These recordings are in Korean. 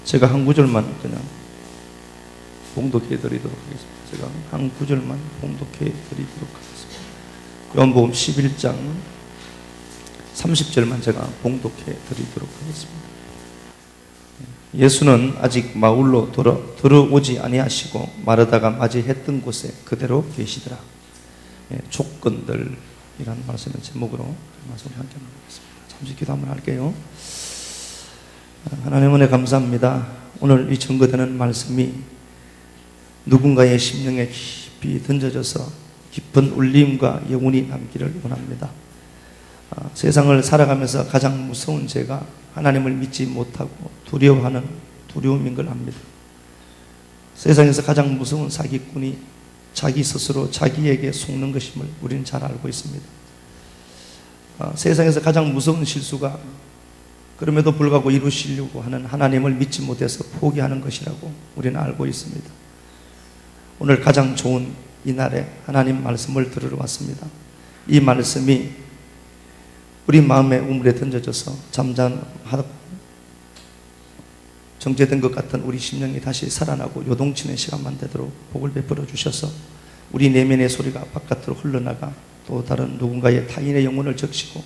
제가 한 구절만 그냥 봉독해 드리도록 하겠습니다. 제가 한 구절만 봉독해 드리도록 하겠습니다. 요한복음 11장 30절만 제가 봉독해 드리도록 하겠습니다. 예수는 아직 마을로 들어오지 아니하시고 마르다가 맞이했던 곳에 그대로 계시더라. 조건들이라는 말씀의 제목으로 말씀을 함께 나누겠습니다. 잠시 기도 한번 할게요. 하나님 은혜 감사합니다. 오늘 이 증거되는 말씀이 누군가의 심령에 깊이 던져져서 깊은 울림과 영혼이 남기를 원합니다. 세상을 살아가면서 가장 무서운 죄가 하나님을 믿지 못하고 두려워하는 두려움인 걸 압니다. 세상에서 가장 무서운 사기꾼이 자기 스스로 자기에게 속는 것임을 우리는 잘 알고 있습니다. 세상에서 가장 무서운 실수가 그럼에도 불구하고 이루시려고 하는 하나님을 믿지 못해서 포기하는 것이라고 우리는 알고 있습니다. 오늘 가장 좋은 이 날에 하나님 말씀을 들으러 왔습니다. 이 말씀이 우리 마음의 우물에 던져져서 잠잠하고 정제된 것 같은 우리 심령이 다시 살아나고 요동치는 시간만 되도록 복을 베풀어 주셔서 우리 내면의 소리가 바깥으로 흘러나가 또 다른 누군가의 타인의 영혼을 적시고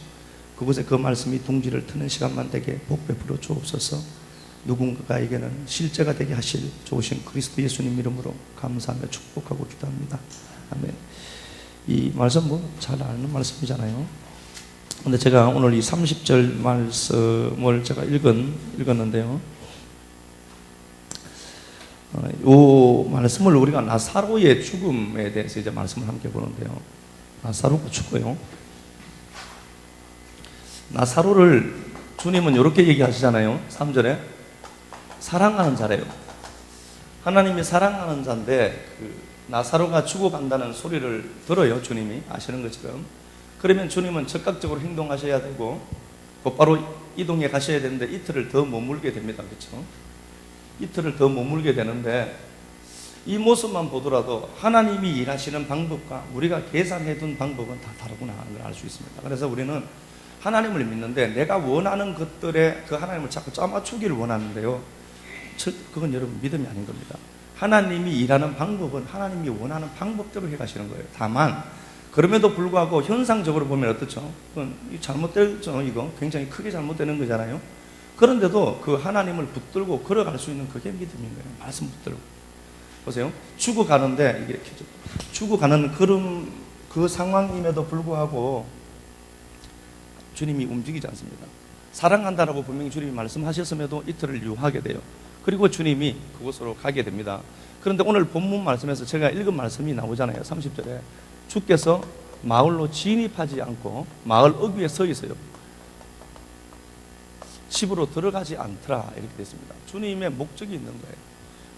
그곳에 그 말씀이 둥지를 트는 시간만 되게 복 베풀어 주옵소서. 누군가에게는 실제가 되게 하실 좋으신 그리스도 예수님 이름으로 감사하며 축복하고 기도합니다. 아멘. 이 말씀 잘 아는 말씀이잖아요. 근데 제가 오늘 이 30절 말씀을 제가 읽었는데요. 이 말씀을 우리가 나사로의 죽음에 대해서 이제 말씀을 함께 보는데요. 나사로가 죽어요. 나사로를 주님은 이렇게 얘기하시잖아요. 3절에 사랑하는 자래요. 하나님이 사랑하는 자인데 나사로가 죽어간다는 소리를 들어요. 주님이 아시는 것처럼. 그러면 주님은 즉각적으로 행동하셔야 되고 곧바로 이동해 가셔야 되는데 이틀을 더 머물게 됩니다. 그렇죠? 이틀을 더 머물게 되는데 이 모습만 보더라도 하나님이 일하시는 방법과 우리가 계산해둔 방법은 다 다르구나 하는 걸 알 수 있습니다. 그래서 우리는 하나님을 믿는데 내가 원하는 것들에 그 하나님을 자꾸 짜맞추기를 원하는데요. 그건 여러분 믿음이 아닌 겁니다. 하나님이 일하는 방법은 하나님이 원하는 방법대로 해가시는 거예요. 다만 그럼에도 불구하고 현상적으로 보면 어떻죠? 그건 잘못되죠. 이거 굉장히 크게 잘못되는 거잖아요. 그런데도 그 하나님을 붙들고 걸어갈 수 있는 그게 믿음인 거예요. 말씀 붙들고. 보세요. 죽어가는데 이게 이렇게 죽어가는 그 상황임에도 불구하고 주님이 움직이지 않습니다. 사랑한다라고 분명히 주님이 말씀하셨음에도 이틀을 유하게 돼요. 그리고 주님이 그곳으로 가게 됩니다. 그런데 오늘 본문 말씀에서 제가 읽은 말씀이 나오잖아요. 30절에 주께서 마을로 진입하지 않고 마을 어귀에 서 있어요. 집으로 들어가지 않더라 이렇게 됐습니다. 주님의 목적이 있는 거예요.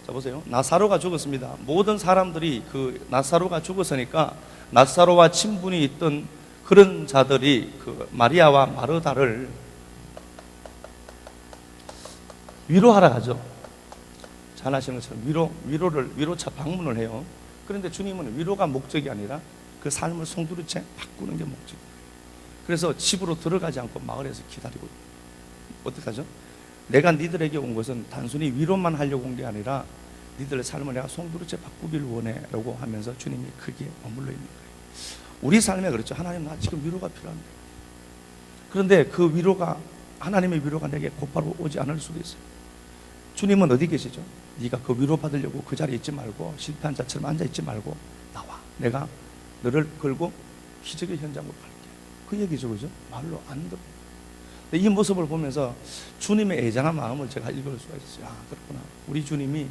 자 보세요. 나사로가 죽었습니다. 모든 사람들이 그 나사로가 죽었으니까 나사로와 친분이 있던 그런 자들이 그 마리아와 마르다를 위로하러 가죠. 잘 아시는 것처럼 위로차 방문을 해요. 그런데 주님은 위로가 목적이 아니라 그 삶을 송두리째 바꾸는 게 목적이에요. 그래서 집으로 들어가지 않고 마을에서 기다리고 있어요. 어떻게 하죠? 내가 니들에게 온 것은 단순히 위로만 하려고 온 게 아니라 니들의 삶을 내가 송두리째 바꾸길 원해 라고 하면서 주님이 크게 머물러 있는 거예요. 우리 삶에 그렇죠. 하나님 나 지금 위로가 필요합니다. 그런데 그 위로가 하나님의 위로가 내게 곧바로 오지 않을 수도 있어요. 주님은 어디 계시죠? 네가 그 위로 받으려고 그 자리에 있지 말고 실패한 자처럼 앉아있지 말고 나와. 내가 너를 걸고 기적의 현장으로 갈게. 그 얘기죠. 그죠? 말로 안 들어. 이 모습을 보면서 주님의 애잔한 마음을 제가 읽을 수가 있어요. 아, 그렇구나. 우리 주님이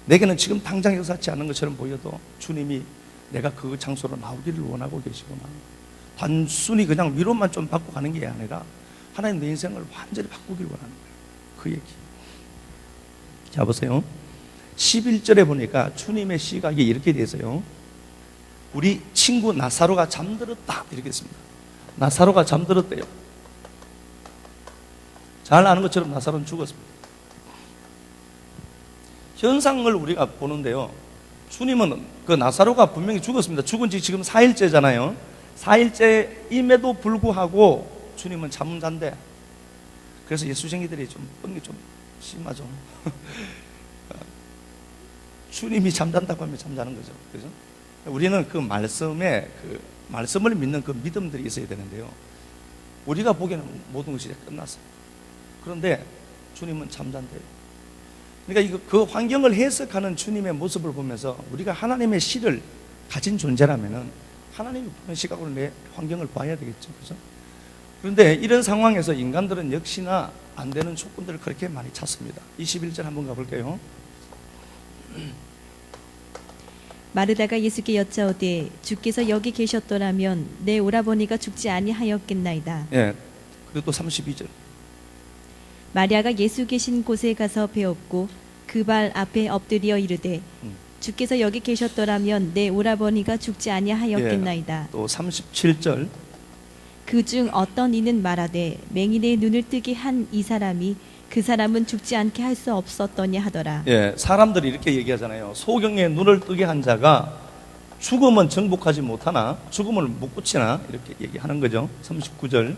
내게는 지금 당장 역사치 않은 것처럼 보여도 주님이 내가 그 장소로 나오기를 원하고 계시구나. 단순히 그냥 위로만 좀 받고 가는 게 아니라 하나님 내 인생을 완전히 바꾸길 원하는 거예요. 그 얘기. 자 보세요. 11절에 보니까 주님의 시각이 이렇게 돼 있어요. 우리 친구 나사로가 잠들었다 이렇게 됐습니다. 나사로가 잠들었대요. 잘 아는 것처럼 나사로는 죽었습니다. 현상을 우리가 보는데요. 주님은 그 나사로가 분명히 죽었습니다. 죽은 지 지금 4일째잖아요. 4일째임에도 불구하고 주님은 잠잔데 그래서 예수쟁이들이 좀 뻥이 좀 심하죠. 주님이 잠잔다고 하면 잠자는 거죠. 그죠? 우리는 그 말씀에 그 말씀을 믿는 그 믿음들이 있어야 되는데요. 우리가 보기에는 모든 것이 끝났어요. 그런데 주님은 잠잔대요. 그러니까 그 환경을 해석하는 주님의 모습을 보면서 우리가 하나님의 시를 가진 존재라면은 하나님이 보는 시각으로 내 환경을 봐야 되겠죠. 그죠? 그런데 이런 상황에서 인간들은 역시나 안 되는 조건들을 그렇게 많이 찾습니다. 21절 한번 가볼게요. 마르다가 예수께 여짜오되 주께서 여기 계셨더라면 내 오라버니가 죽지 아니하였겠나이다. 예. 그리고 또 32절. 마리아가 예수 계신 곳에 가서 배웠고 그 발 앞에 엎드려 이르되 주께서 여기 계셨더라면 내 오라버니가 죽지 아니하였겠나이다. 예. 또 37절. 그중 어떤 이는 말하되 맹인의 눈을 뜨게 한 이 사람이 그 사람은 죽지 않게 할 수 없었더냐 하더라. 예, 사람들이 이렇게 얘기하잖아요. 소경의 눈을 뜨게 한 자가 죽음은 정복하지 못하나 죽음을 못 고치나 이렇게 얘기하는 거죠. 39절.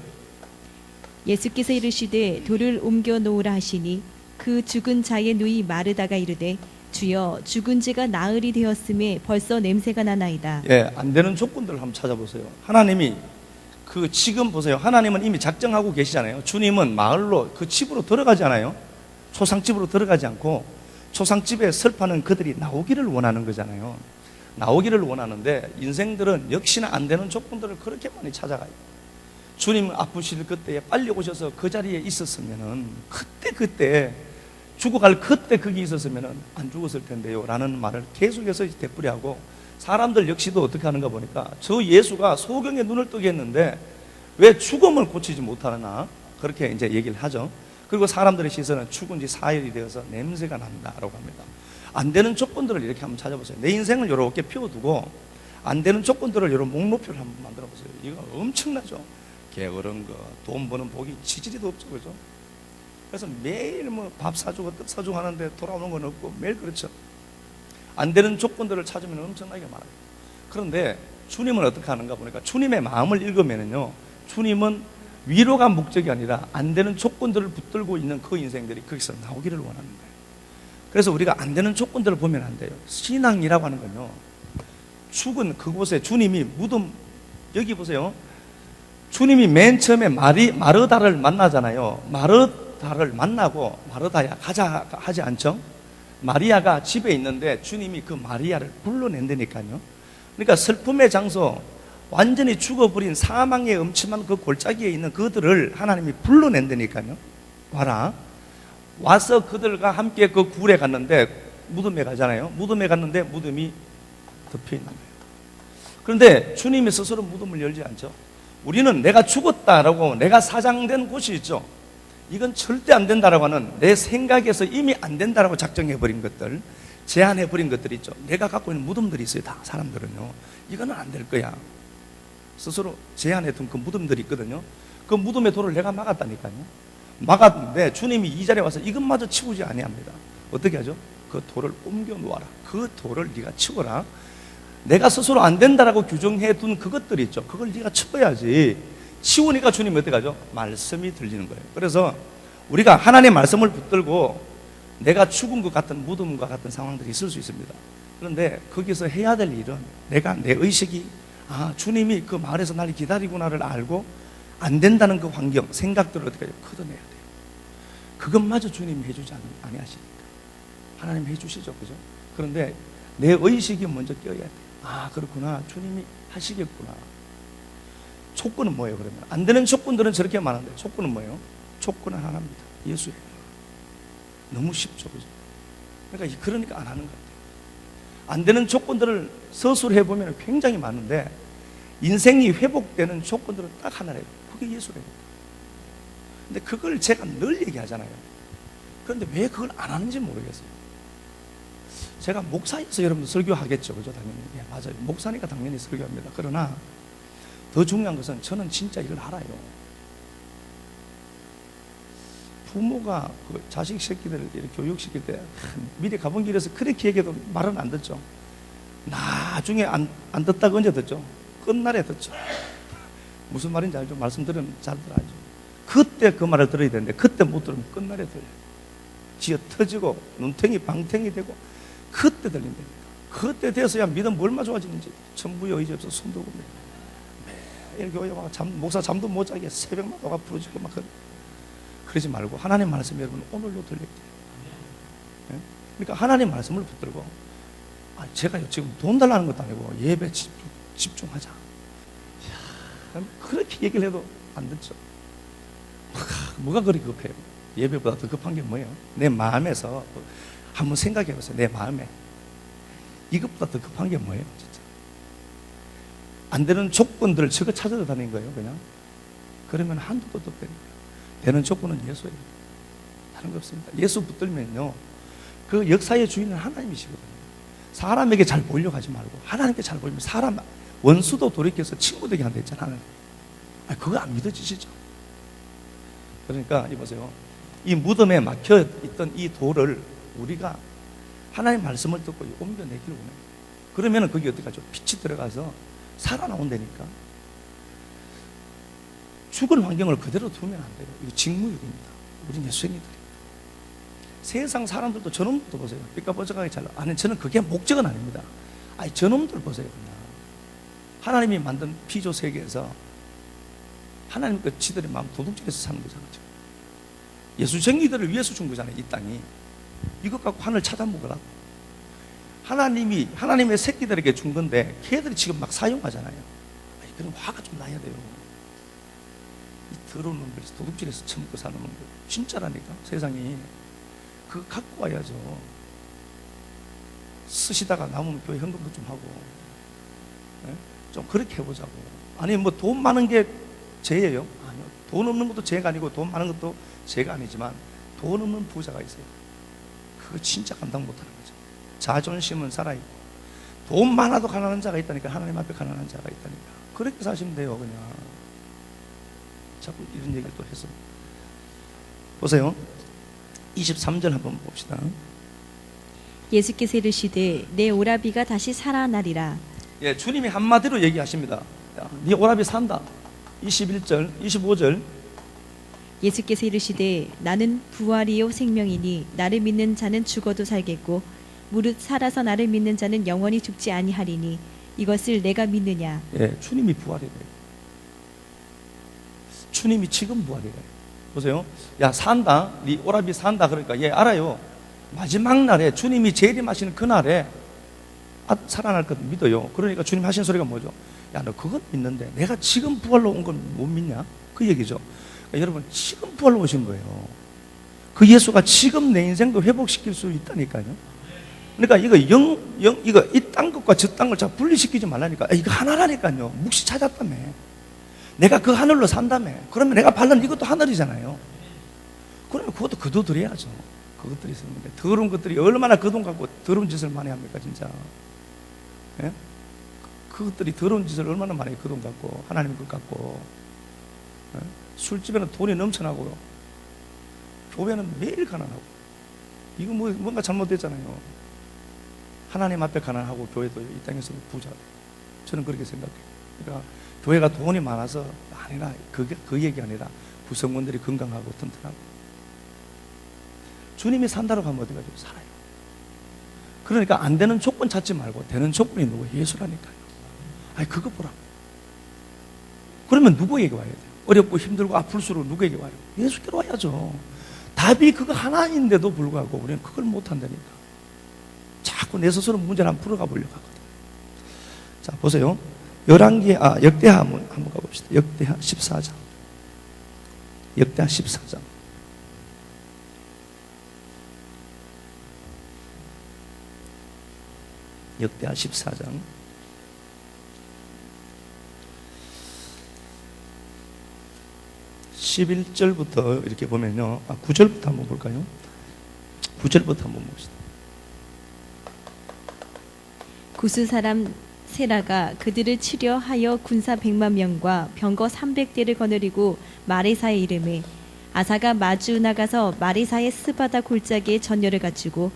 예수께서 이르시되 돌을 옮겨 놓으라 하시니 그 죽은 자의 누이 마르다가 이르되 주여 죽은 지가 나흘이 되었음에 벌써 냄새가 나나이다. 예, 안 되는 조건들을 한번 찾아보세요. 하나님이 지금 보세요. 하나님은 이미 작정하고 계시잖아요. 주님은 마을로 그 집으로 들어가지 않아요. 초상집으로 들어가지 않고 초상집에 설파는 그들이 나오기를 원하는 거잖아요. 나오기를 원하는데 인생들은 역시나 안 되는 조건들을 그렇게 많이 찾아가요. 주님 아프실 그때에 빨리 오셔서 그 자리에 있었으면은 그때 죽어갈 그때 거기 있었으면은 안 죽었을 텐데요 라는 말을 계속해서 되풀이하고, 사람들 역시도 어떻게 하는가 보니까 저 예수가 소경의 눈을 뜨게 했는데 왜 죽음을 고치지 못하나 그렇게 이제 얘기를 하죠. 그리고 사람들의 시선은 죽은 지 4일이 되어서 냄새가 난다라고 합니다. 안 되는 조건들을 이렇게 한번 찾아보세요. 내 인생을 이렇게 피워두고 안 되는 조건들을 이런 목록표를 한번 만들어 보세요. 이거 엄청나죠. 게으른 거, 돈 버는 복이 지지리도 없죠, 그죠? 그래서 매일 뭐 밥 사주고 떡 사주고 하는데 돌아오는 건 없고 매일 그렇죠. 안 되는 조건들을 찾으면 엄청나게 많아요. 그런데 주님은 어떻게 하는가 보니까 주님의 마음을 읽으면요, 주님은 위로가 목적이 아니라 안 되는 조건들을 붙들고 있는 그 인생들이 거기서 나오기를 원하는 거예요. 그래서 우리가 안 되는 조건들을 보면 안 돼요. 신앙이라고 하는 건요, 죽은 그곳에 주님이 무덤, 여기 보세요. 주님이 맨 처음에 마르다를 만나잖아요. 마르다를 만나고 마르다야 가자 하지 않죠? 마리아가 집에 있는데 주님이 그 마리아를 불러낸다니까요. 그러니까 슬픔의 장소, 완전히 죽어버린 사망의 음침한 그 골짜기에 있는 그들을 하나님이 불러낸다니까요. 와라. 와서 그들과 함께 그 굴에 갔는데, 무덤에 가잖아요. 무덤에 갔는데 무덤이 덮여 있는 거예요. 그런데 주님이 스스로 무덤을 열지 않죠. 우리는 내가 죽었다라고 내가 사장된 곳이 있죠. 이건 절대 안 된다라고 하는 내 생각에서 이미 안 된다라고 작정해버린 것들, 제한해버린 것들이 있죠. 내가 갖고 있는 무덤들이 있어요. 다 사람들은요, 이거는 안 될 거야 스스로 제한해둔 그 무덤들이 있거든요. 그 무덤의 돌을 내가 막았다니까요. 막았는데 주님이 이 자리에 와서 이것마저 치우지 아니합니다. 어떻게 하죠? 그 돌을 옮겨 놓아라. 그 돌을 네가 치워라. 내가 스스로 안 된다라고 규정해둔 그것들이 있죠. 그걸 네가 치워야지. 치우니까 주님이 어떻게 하죠? 말씀이 들리는 거예요. 그래서 우리가 하나님의 말씀을 붙들고 내가 죽은 것 같은 무덤과 같은 상황들이 있을 수 있습니다. 그런데 거기서 해야 될 일은 내가 내 의식이 주님이 그 마을에서 날 기다리구나를 알고 안 된다는 그 환경, 생각들을 어떻게 해요? 걷어내야 돼요. 그것마저 주님이 해주지 아니하시니까. 하나님 해주시죠, 그죠? 그런데 내 의식이 먼저 깨어야 돼요. 그렇구나, 주님이 하시겠구나. 조건은 뭐예요? 그러면 안 되는 조건들은 저렇게 많은데 조건은 뭐예요? 조건은 하나입니다. 예수예요. 너무 쉽죠, 그죠? 그러니까 안 하는 것 같아요. 안 되는 조건들을 서술해 보면 굉장히 많은데 인생이 회복되는 조건들은 딱 하나래요. 그게 예수래요. 근데 그걸 제가 늘 얘기하잖아요. 그런데 왜 그걸 안 하는지 모르겠어요. 제가 목사여서 여러분들 설교하겠죠, 그죠? 당연히. 예, 맞아요. 목사니까 당연히 설교합니다. 그러나 더 중요한 것은 저는 진짜 이걸 알아요. 부모가 그 자식 새끼들을 이렇게 교육시킬 때 미리 가본 길에서 그렇게 얘기해도 말은 안 듣죠. 나중에 안 듣다가 언제 듣죠? 끝날에 듣죠. 무슨 말인지 알죠? 말씀 들으면 잘들 알죠. 그때 그 말을 들어야 되는데 그때 못 들으면 끝날에 들어요. 쥐어 터지고 눈탱이 방탱이 되고 그때 들린다니까. 그때 돼서야 믿음 얼마 좋아지는지. 천부의 의지 없어 손도 굽니다. 매일 교회 와 목사 잠도 못 자게 새벽마다 와 부르짖고 막 그러지 말고 하나님 말씀 여러분 오늘도 들릴게요. 예? 그러니까 하나님 말씀을 붙들고 제가 지금 돈 달라는 것도 아니고 예배 집중하자. 그렇게 얘기를 해도 안 듣죠. 뭐가 그렇게 급해요? 예배보다 더 급한 게 뭐예요? 내 마음에서 한번 생각해 보세요. 내 마음에 이것보다 더 급한 게 뭐예요? 진짜 안 되는 조건들을 저거 찾아다니는 거예요. 그냥 그러면 한두도 없다니까. 되는 조건은 예수예요. 다른 거 없습니다. 예수 붙들면요 그 역사의 주인은 하나님이시거든요. 사람에게 잘 보이려고 하지 말고 하나님께 잘 보이면 사람 원수도 돌이켜서 친구 되게 한다 했잖아요. 그거 안 믿어지시죠? 그러니까 이보세요. 이 무덤에 막혀 있던 이 돌을 우리가 하나님 말씀을 듣고 옮겨내기를 원해요. 그러면 거기 어떻게 하죠? 빛이 들어가서 살아나온다니까. 죽은 환경을 그대로 두면 안 돼요. 이거 직무유기입니다. 우리 예수님들이. 세상 사람들도 저놈들도 보세요. 삐까뻔쩍하게 잘. 아니 저는 그게 목적은 아닙니다. 아니 저놈들 보세요. 그냥. 하나님이 만든 피조 세계에서 하나님 그 지들의 마음 도둑질해서 사는 거잖아요. 예수쟁이들을 위해서 준 거잖아요. 이 땅이. 이것 갖고 하늘 찾아먹으라고. 하나님이 하나님의 새끼들에게 준 건데 걔들이 지금 막 사용하잖아요. 아니, 그럼 화가 좀 나야 돼요. 이 더러운 놈들 도둑질해서 처먹고 사는 놈들 진짜라니까 세상이. 그거 갖고 와야죠. 쓰시다가 남으면 교회 헌금도 좀 하고. 네? 좀 그렇게 해보자고. 아니 뭐 돈 많은 게 죄예요? 아니요. 돈 없는 것도 죄가 아니고 돈 많은 것도 죄가 아니지만 돈 없는 부자가 있어요. 그거 진짜 감당 못하는 거죠. 자존심은 살아있고 돈 많아도 가난한 자가 있다니까. 하나님 앞에 가난한 자가 있다니까. 그렇게 사시면 돼요. 그냥 자꾸 이런 얘기를 또 해서 보세요. 23절 한번 봅시다. 예수께서 이르시되 내 오라비가 다시 살아나리라. 예, 주님이 한마디로 얘기하십니다. 야, 네 오라비 산다. 21절, 25절. 예수께서 이르시되 나는 부활이요 생명이니 나를 믿는 자는 죽어도 살겠고 무릇 살아서 나를 믿는 자는 영원히 죽지 아니하리니 이것을 내가 믿느냐. 예, 주님이 부활이래요. 주님이 지금 부활이래요. 보세요. 야 산다. 네 오라비 산다. 그러니까 예 알아요. 마지막 날에 주님이 재림하시는 그날에 살아날 것 믿어요. 그러니까 주님 하신 소리가 뭐죠? 야 너 그건 믿는데 내가 지금 부활로 온 건 못 믿냐? 그 얘기죠. 그러니까 여러분 지금 부활로 오신 거예요. 그 예수가 지금 내 인생도 회복시킬 수 있다니까요. 그러니까 이거 이거 이 땅 것과 저 땅 걸 자 분리시키지 말라니까. 이거 하나라니까요. 묵시 찾았다며. 내가 그 하늘로 산다며. 그러면 내가 밟는 이것도 하늘이잖아요. 그러면 그것도 거둬들여야죠. 그것들이 있었는데 더러운 것들이 얼마나 그 돈 갖고 더러운 짓을 많이 합니까 진짜. 예? 그것들이 더러운 짓을 얼마나 많이 그 돈 갖고 하나님 것 갖고. 예? 술집에는 돈이 넘쳐나고요. 교회는 매일 가난하고. 이거 뭔가 잘못됐잖아요. 하나님 앞에 가난하고 교회도 이 땅에서 부자. 저는 그렇게 생각해요. 그러니까 교회가 돈이 많아서 아니라 그 얘기 아니라 구성원들이 건강하고 튼튼하고. 주님이 산다고 하면 어디 가지고 살아요. 그러니까 안 되는 조건 찾지 말고 되는 조건이 누구예요? 예수라니까요. 아니 그거 보라고. 그러면 누구에게 와야 돼요? 어렵고 힘들고 아플수록 누구에게 와요? 예수께로 와야죠. 답이 그거 하나인데도 불구하고 우리는 그걸 못한다니까. 자꾸 내 스스로 문제를 한번 풀어가 보려고 하거든요. 자 보세요. 역대하 한번 가봅시다. 역대하 14장. 역대하 14장. 역대하 14장. 11절부터 이렇게 보면요. 9절부터 한번 볼까요? 9절부터 한번 봅시다. 구스 사람 세라가 그들을 치려 하여 군사 100만 명과 병거 300대를 거느리고 마레사에 이르매 아사가 마주 나가서 마레사의 스바다 골짜기에 전열을 갖추고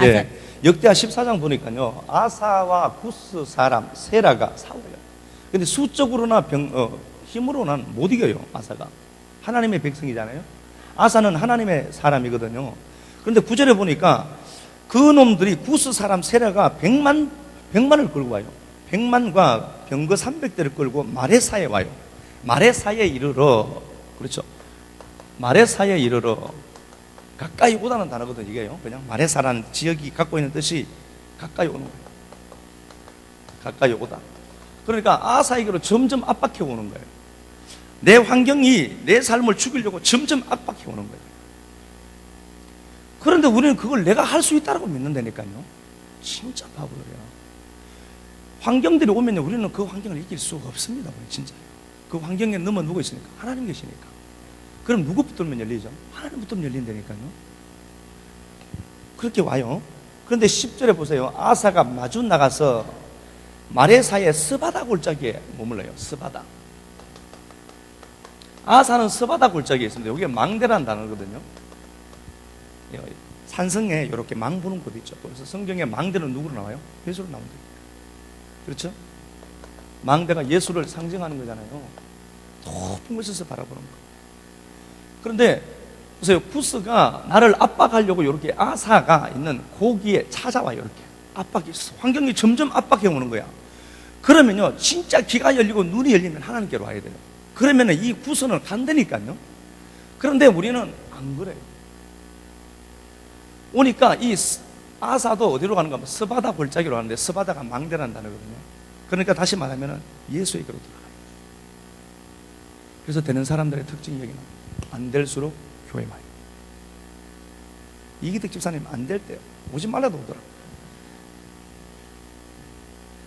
예, 역대하 14장 보니까요. 아사와 구스 사람 세라가 싸워요. 근데 수적으로나 힘으로는 못 이겨요. 아사가 하나님의 백성이잖아요. 아사는 하나님의 사람이거든요. 그런데 9절에 보니까 그 놈들이 구스 사람 세라가 100만을 끌고 와요. 100만과 병거 300대를 끌고 마레사에 와요. 마레사에 이르러, 그렇죠. 마레사에 이르러, 가까이 오다는 단어거든요, 이게요. 그냥 마레사라는 지역이 갖고 있는 뜻이 가까이 오는 거예요. 가까이 오다. 그러니까 아사에게로 점점 압박해 오는 거예요. 내 환경이 내 삶을 죽이려고 점점 압박해 오는 거예요. 그런데 우리는 그걸 내가 할 수 있다고 믿는다니까요. 진짜 바보들이야. 환경들이 오면 우리는 그 환경을 이길 수가 없습니다. 진짜. 그 환경에 넘어 누구 있으니까? 하나님 계시니까. 그럼 누구 붙들면 열리죠? 하나님 붙들면 열린다니까요. 그렇게 와요. 그런데 10절에 보세요. 아사가 마주 나가서 마레사의 스바다 골짜기에 머물러요. 스바다. 아사는 스바다 골짜기에 있습니다. 여기에 망대라는 단어거든요. 산성에 이렇게 망 부는 곳 있죠. 그래서 성경에 망대는 누구로 나와요? 예수로 나옵니다. 그렇죠? 망대가 예수를 상징하는 거잖아요. 높은 곳에서 바라보는 거. 그런데 보세요. 구스가 나를 압박하려고 이렇게 아사가 있는 고기에 찾아와요. 이렇게 압박이 있어. 환경이 점점 압박해 오는 거야. 그러면요, 진짜 귀가 열리고 눈이 열리면 하나님께로 와야 돼요. 그러면 이 구스는 간다니까요. 그런데 우리는 안 그래요. 오니까 이 아사도 어디로 가는가 하면 스바다 골짜기로 가는데, 스바다가 망대라는 단어거든요. 그러니까 다시 말하면 예수에게로 돌아가요. 그래서 되는 사람들의 특징이 여기는 안 될수록 교회 와요. 이기득 집사님 안 될 때 오지 말라도 오더라고요.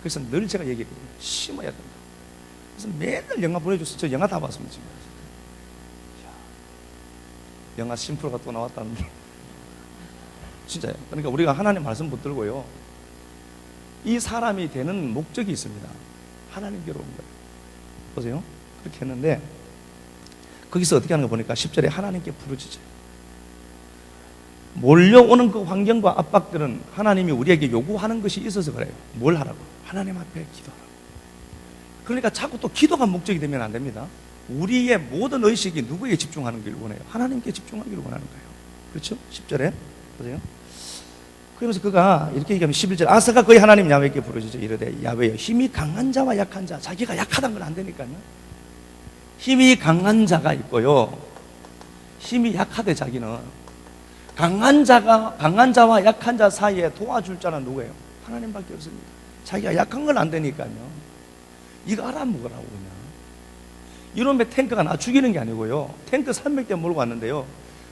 그래서 늘 제가 얘기했거든요. 심어야 된다. 그래서 맨날 영화 보내줬어요. 저 영화 다 봤습니다. 지금. 영화 심플가 또 나왔다는데 진짜요. 그러니까 우리가 하나님 말씀 붙들고요, 이 사람이 되는 목적이 있습니다. 하나님께로 온 거예요. 보세요. 그렇게 했는데 거기서 어떻게 하는 거 보니까 10절에 하나님께 부르짖어요. 몰려오는 그 환경과 압박들은 하나님이 우리에게 요구하는 것이 있어서 그래요. 뭘 하라고? 하나님 앞에 기도하라고. 그러니까 자꾸 또 기도가 목적이 되면 안 됩니다. 우리의 모든 의식이 누구에게 집중하는 길 원해요? 하나님께 집중하기를 원하는 거예요. 그렇죠? 10절에 보세요. 그래서 그가 이렇게 얘기하면 11절, 아사가 거의 하나님 야훼께 부르짖어 이르되 야훼여, 힘이 강한 자와 약한 자, 자기가 약하다는 건 안 되니까요. 힘이 강한 자가 있고요, 힘이 약하대. 자기는 강한 자와 약한 자 사이에 도와줄 자는 누구예요? 하나님밖에 없습니다. 자기가 약한 건 안 되니까요. 이거 알아먹으라고. 그냥 이놈의 탱크가 나 죽이는 게 아니고요, 탱크 300대 몰고 왔는데요,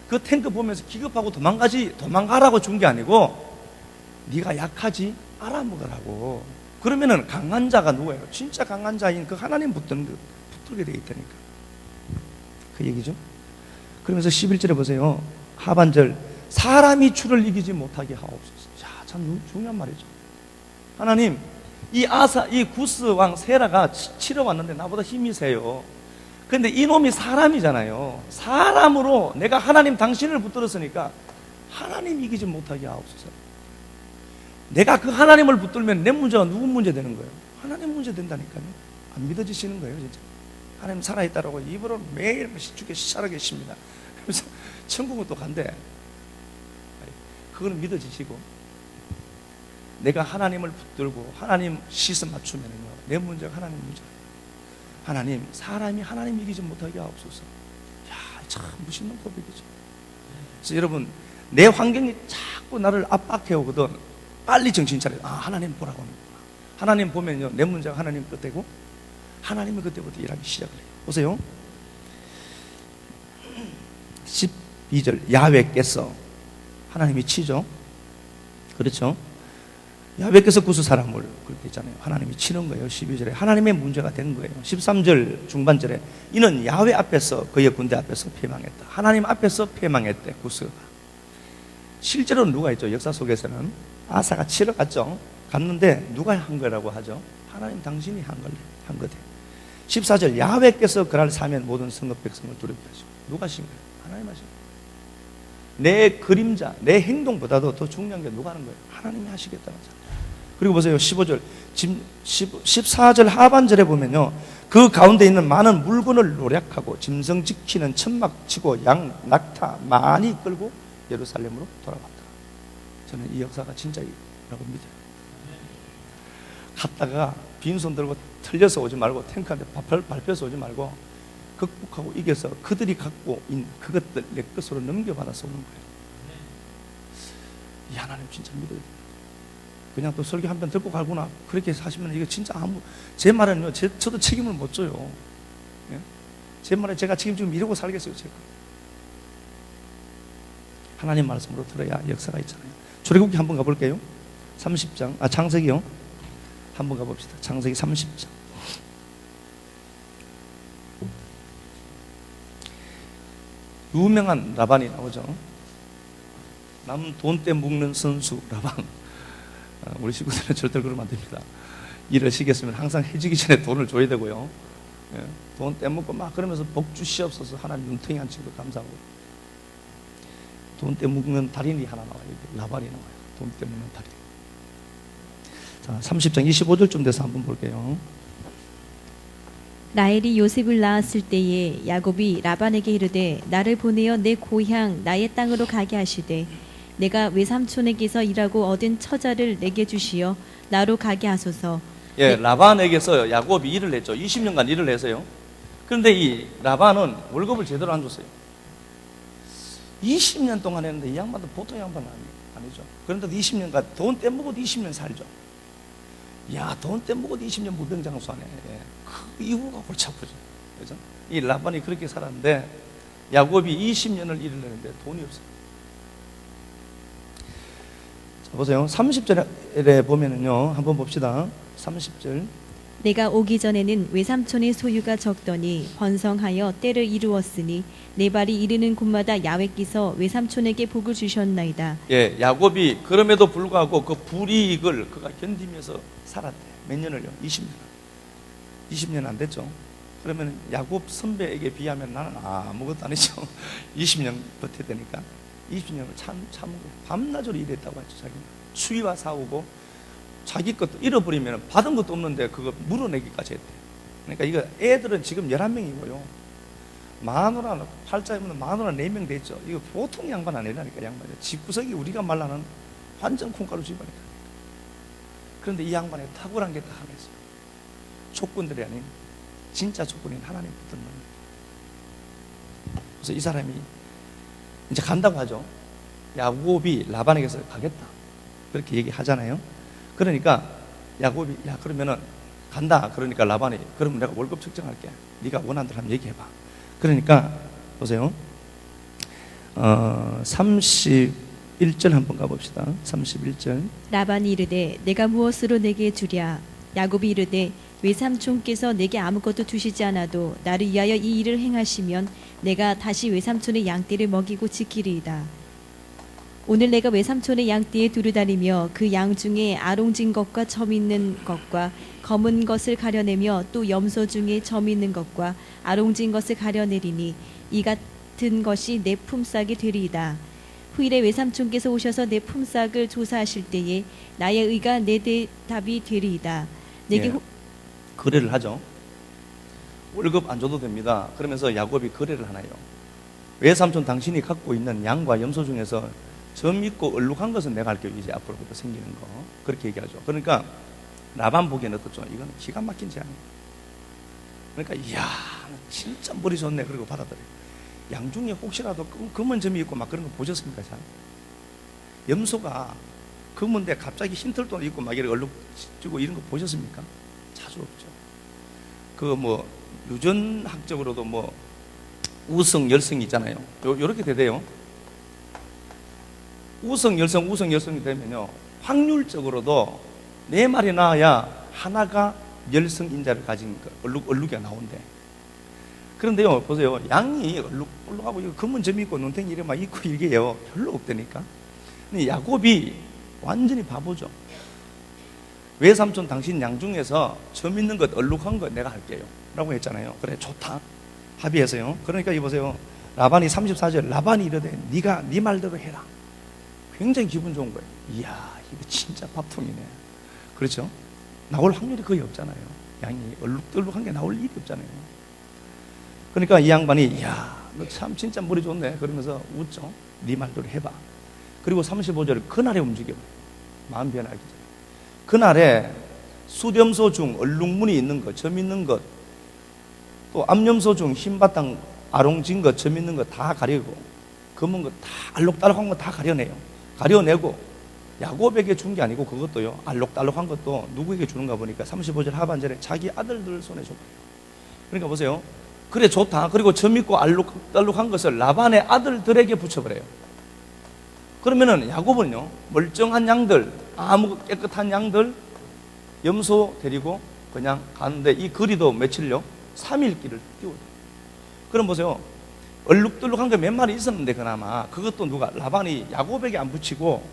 그 탱크 보면서 기겁하고 도망가라고 준 게 아니고 네가 약하지? 알아먹으라고. 그러면은 강한 자가 누구예요? 진짜 강한 자인 그 하나님 붙들게 돼 있다니까. 그 얘기죠. 그러면서 11절에 보세요. 하반절, 사람이 주를 이기지 못하게 하옵소서. 자, 참 중요한 말이죠. 하나님, 이 구스 왕 세라가 치러 왔는데 나보다 힘이 세요. 근데 이놈이 사람이잖아요. 사람으로 내가 하나님 당신을 붙들었으니까 하나님 이기지 못하게 하옵소서. 내가 그 하나님을 붙들면 내 문제가 누구 문제 되는 거예요? 하나님 문제 된다니까요. 안 믿어지시는 거예요, 진짜. 하나님 살아있다라고 입으로 매일 죽게 시찰하고 계십니다. 그래서 천국은 또 간대. 그거는 믿어지시고, 내가 하나님을 붙들고 하나님 시선 맞추면요, 내 문제가 하나님 문제예요. 하나님, 사람이 하나님 이기지 못하게 하옵소서. 야, 참 무심한 고백이죠. 그래서 여러분, 내 환경이 자꾸 나를 압박해 오거든. 빨리 정신 차려요. 아, 하나님 보라고 합니다. 하나님 보면요, 내 문제가 하나님 끝이고 하나님은 그때부터 일하기 시작을 해요. 보세요. 12절, 야훼께서, 하나님이 치죠. 그렇죠? 야훼께서 구스 사람을 그렇게 했잖아요. 하나님이 치는 거예요. 12절에 하나님의 문제가 된 거예요. 13절 중반절에 이는 야훼 앞에서, 그의 군대 앞에서 패망했다. 하나님 앞에서 패망했대, 구스가. 실제로는 누가 있죠? 역사 속에서는 아사가 치러 갔죠. 갔는데 누가 한 거라고 하죠? 하나님 당신이 한 거대. 14절, 야훼께서 그날 사면 모든 성읍 백성을 두렵게 하시고. 누가 하신 거예요? 하나님 하신 거예요. 내 그림자, 내 행동보다도 더 중요한 게 누가 하는 거예요? 하나님이 하시겠다는 거죠. 그리고 보세요. 15절, 14절 하반절에 보면요, 그 가운데 있는 많은 물건을 노략하고 짐승 지키는 천막 치고 양 낙타 많이 끌고 예루살렘으로 돌아갔더라. 저는 이 역사가 진짜라고 믿어요. 갔다가 빈손 들고 틀려서 오지 말고 탱크한테 밟혀서 오지 말고 극복하고 이겨서 그들이 갖고 있는 그것들 내 것으로 넘겨받아서 오는 거예요. 이 하나님 진짜 믿어요. 그냥 또 설교 한 편 듣고 가구나 그렇게 하시면 이거 진짜 제 말은요 저도 책임을 못 져요. 예? 제 말에 제가 지금 이러고 살겠어요. 제가 하나님 말씀으로 들어야 역사가 있잖아요. 출애굽기 한번 가볼게요. 30장 창세기요. 한번 가봅시다. 창세기 30장. 유명한 라반이 나오죠. 남 돈 떼 묵는 선수 라반. 우리 식구들은 절대 그러면 안 됩니다. 일을 시켰으면 항상 해지기 전에 돈을 줘야 되고요. 예, 돈 떼먹고 막 그러면서 복 주시옵소서 하나님 눈탱이 한 친구 감사하고. 돈 떼먹는 달인이 하나 나와요. 라반이 나와요. 돈 떼먹는 달인. 자, 30장 25절쯤 돼서 한번 볼게요. 라헬이 요셉을 낳았을 때에 야곱이 라반에게 이르되 나를 보내어 내 고향 나의 땅으로 가게 하시되 내가 외삼촌에게서 일하고 얻은 처자를 내게 주시어 나로 가게 하소서. 예, 라반에게서 야곱이 일을 했죠. 20년간 일을 해서요. 그런데 이 라반은 월급을 제대로 안 줬어요. 20년 동안 했는데 이 양반도 보통 양반은 아니죠. 그런데 20년간 돈 떼먹어도 20년 살죠. 야, 돈 떼먹어도 20년 무병장수하네. 예. 그 이유가 골치 아프죠. 그죠? 이 라반이 그렇게 살았는데 야곱이 20년을 일을 했는데 돈이 없어요. 자, 보세요. 30절에 보면은요. 한번 봅시다. 30절. 내가 오기 전에는 외삼촌의 소유가 적더니 번성하여 때를 이루었으니 내 발이 이르는 곳마다 야훼께서 외삼촌에게 복을 주셨나이다. 예, 야곱이 그럼에도 불구하고 그 불이익을 그가 견디면서 살았대. 몇 년을요? 20년. 20년 안 됐죠. 그러면 야곱 선배에게 비하면 나는 아무것도 아니죠. 20년 버텨야 되니까 20년을 참은 거예요. 밤낮으로 일했다고 하죠. 자기는 추위와 싸우고 자기 것도 잃어버리면 받은 것도 없는데 그거 물어내기까지 했대. 그러니까 이거 애들은 지금 11명이고요. 마누라 팔자이면 마누라 4명 됐죠. 이거 보통 양반 아니라니까. 양반이 집구석이 우리가 말하는 완전 콩가루 집안이다. 그런데 이 양반에 탁월한 게 다 하나 있어요. 조건들이 아닌 진짜 조건인 하나님 붙든 놈. 그래서 이 사람이 이제 간다고 하죠. 야곱이 라반에게서 가겠다 그렇게 얘기하잖아요. 그러니까 야곱이 야 그러면은 간다. 그러니까 라반이 그러면 내가 월급 측정할게. 네가 원하는 대로 한번 얘기해봐. 그러니까 보세요. 31절 한번 가봅시다. 31절. 라반이 이르되 내가 무엇으로 내게 주랴. 야곱이 이르되 외삼촌께서 내게 아무것도 주시지 않아도 나를 위하여 이 일을 행하시면 내가 다시 외삼촌의 양떼를 먹이고 지키리이다. 오늘 내가 외삼촌의 양떼에 두루다니며 그 양 중에 아롱진 것과 점 있는 것과 검은 것을 가려내며 또 염소 중에 점 있는 것과 아롱진 것을 가려내리니 이 같은 것이 내 품삯이 되리이다. 후일에 외삼촌께서 오셔서 내 품삯을 조사하실 때에 나의 의가 내 대답이 되리이다. 내게 예, 거래를 하죠. 월급 안 줘도 됩니다. 그러면서 야곱이 거래를 하나요. 외삼촌 당신이 갖고 있는 양과 염소 중에서 점 있고 얼룩한 것은 내가 할게요. 이제 앞으로부터 생기는 거. 그렇게 얘기하죠. 그러니까 라반 보기에는 어떻죠? 이건 기가 막힌 제안이에요. 그러니까 이야 진짜 머리 좋네. 그리고 받아들여요. 양 중에 혹시라도 검은 점이 있고 막 그런 거 보셨습니까? 잘? 염소가 검은데 갑자기 흰털도 있고 막 이렇게 얼룩 지고 이런 거 보셨습니까? 자주 없죠. 그 뭐 유전학적으로도 뭐 우성 열성이 있잖아요. 요렇게 되대요. 우성 열성이 되면요 확률적으로도 4마리 낳아야 하나가 열성인자를 가진 얼룩이 나온대. 그런데요 보세요. 양이 얼룩하고 검은 점이 있고 눈탱이 이래 막 있고 이게요 별로 없다니까. 근데 야곱이 완전히 바보죠. 외삼촌 당신 양 중에서 점 있는 것 얼룩한 것 내가 할게요 라고 했잖아요. 그래 좋다 합의해서요. 그러니까 이보세요. 라반이 34절 라반이 이르되 네가 네 말대로 해라. 굉장히 기분 좋은 거예요. 이야 이거 진짜 밥통이네. 그렇죠? 나올 확률이 거의 없잖아요. 양이 얼룩덜룩한 게 나올 일이 없잖아요. 그러니까 이 양반이 야, 너 참 진짜 머리 좋네 그러면서 웃죠. 네 말대로 해봐. 그리고 35절 그날에 움직여 마음 변하기 전에 그날에 수렴소 중 얼룩무늬 있는 것, 점 있는 것, 또 암염소 중 흰바탕 아롱진 것, 점 있는 것 다 가리고 검은 것 다 알록달록한 거 다 가려내요. 가려내고 야곱에게 준 게 아니고 그것도요 알록달록한 것도 누구에게 주는가 보니까 35절 하반절에 자기 아들들 손에 줬어요. 그러니까 보세요. 그래 좋다. 그리고 점 있고 알록달록한 것을 라반의 아들들에게 붙여버려요. 그러면은 야곱은요 멀쩡한 양들, 아무 깨끗한 양들 염소 데리고 그냥 가는데 이 거리도 며칠요? 3일 길을 띄워요. 그럼 보세요. 얼룩덜룩한 게 몇 마리 있었는데 그나마 그것도 누가 라반이 야곱에게 안 붙이고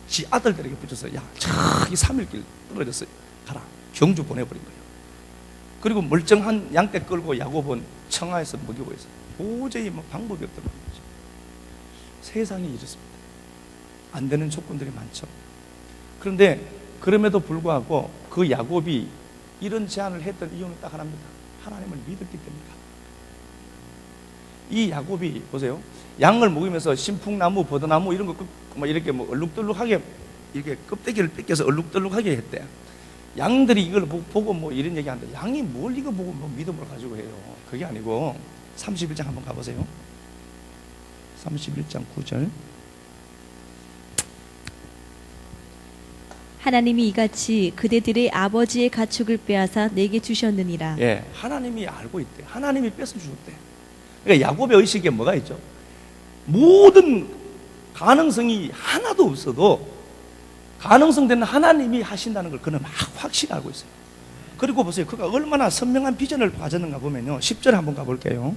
지 아들들에게 붙였어요. 야, 저기 3일 길 떨어졌어요. 가라. 경주 보내버린 거예요. 그리고 멀쩡한 양떼 끌고 야곱은 청하에서 먹이고 있어요. 도저히 뭐 방법이 없더라는 거죠. 세상이 이렇습니다. 안 되는 조건들이 많죠. 그런데 그럼에도 불구하고 그 야곱이 이런 제안을 했던 이유는 딱 하나입니다. 하나님을 믿었기 때문입니다. 이 야곱이 보세요. 양을 먹이면서 신풍나무, 버드나무 이런 거 막 이렇게 뭐 얼룩덜룩하게 이렇게 껍데기를 뺏겨서 얼룩덜룩하게 했대. 양들이 이걸 보고 뭐 이런 얘기하는데 양이 뭘 이거 보고 뭐 믿음을 가지고 해요. 그게 아니고 31장 한번 가보세요. 31장 9절. 하나님이 이같이 그대들의 아버지의 가축을 빼앗아 내게 주셨느니라. 예, 하나님이 알고 있대. 하나님이 뺏어 주셨대. 그러니까 야곱의 의식에 뭐가 있죠? 모든 가능성이 하나도 없어도 가능성 되는 하나님이 하신다는 걸 그는 막 확실히 알고 있어요. 그리고 보세요. 그가 얼마나 선명한 비전을 가졌는가 보면요. 10절 한번 가볼게요.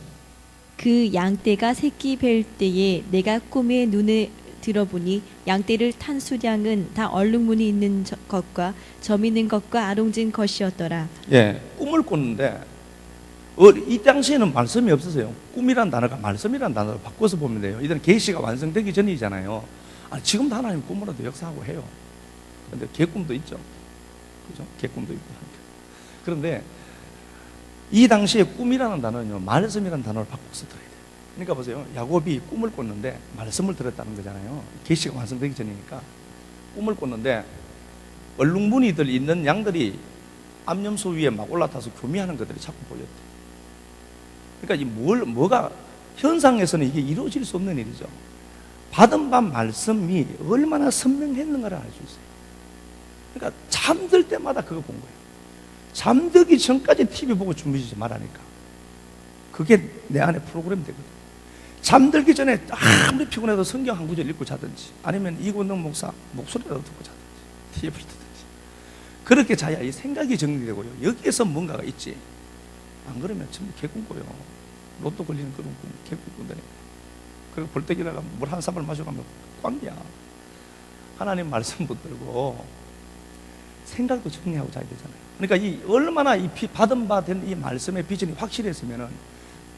그 양떼가 새끼 뵐 때에 내가 꿈에 눈에 들어보니 양떼를 탄 수량은 다 얼룩무늬 있는 것과 점 있는 것과 아롱진 것이었더라. 예, 꿈을 꿨는데 이 당시에는 말씀이 없었어요. 꿈이란 단어가 말씀이란 단어로 바꿔서 보면 돼요. 이들은 계시가 완성되기 전이잖아요. 지금도 하나님 꿈으로도 역사하고 해요. 그런데 개꿈도 있죠. 그죠? 개꿈도 있고. 그런데 이 당시에 꿈이라는 단어는요, 말씀이라는 단어를 바꿔서 들어야 돼요. 그러니까 보세요. 야곱이 꿈을 꿨는데 말씀을 들었다는 거잖아요. 계시가 완성되기 전이니까 꿈을 꿨는데 얼룩무늬들 있는 양들이 암염소 위에 막 올라타서 교미하는 것들이 자꾸 보였대. 그러니까 뭐가 현상에서는 이게 이루어질 수 없는 일이죠. 받은 바 말씀이 얼마나 선명했는가를 알 수 있어요. 그러니까 잠들 때마다 그거 본 거예요. 잠들기 전까지 TV 보고 준비하지 말라니까. 그게 내 안에 프로그램 되거든요. 잠들기 전에 아무리 피곤해도 성경 한 구절 읽고 자든지 아니면 이권능 목사 목소리라도 듣고 자든지 TV를 듣든지 그렇게 자야 이 생각이 정리되고요. 여기에서 뭔가가 있지. 안 그러면 전부 개꿈꿔요. 로또 걸리는 그런 꿈, 개꿈꾼다니까. 그리고 벌떡이다가 물 한 사발 마셔가면 꽝이야. 하나님 말씀 붙들고 생각도 정리하고 자야 되잖아요. 그러니까 이 얼마나 이 받은 바 된 이 말씀의 비전이 확실했으면은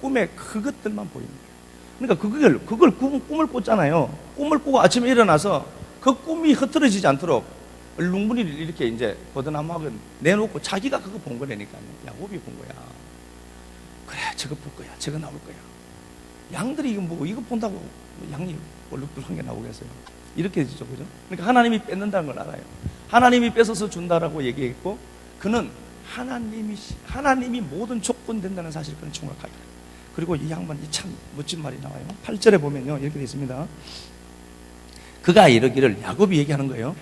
꿈에 그것들만 보이는 거예요. 그러니까 그걸 꿈을 꿨잖아요. 꿈을 꾸고 아침에 일어나서 그 꿈이 흐트러지지 않도록 얼룩무늬를 이렇게 이제 버드나무하고 내놓고 자기가 그거 본 거라니까요. 야곱이 본 거야. 그래, 저거 볼 거야. 저거 나올 거야. 양들이 이거 본다고 양이 얼룩덜룩한 게 나오겠어요. 이렇게 되죠, 그죠? 그러니까 하나님이 뺏는다는 걸 알아요. 하나님이 뺏어서 준다라고 얘기했고, 그는 하나님이 모든 조건 된다는 사실 그는 정확하게 알아요. 그리고 이 양반이 참 멋진 말이 나와요. 8절에 보면요, 이렇게 되어 있습니다. 그가 이르기를, 야곱이 얘기하는 거예요.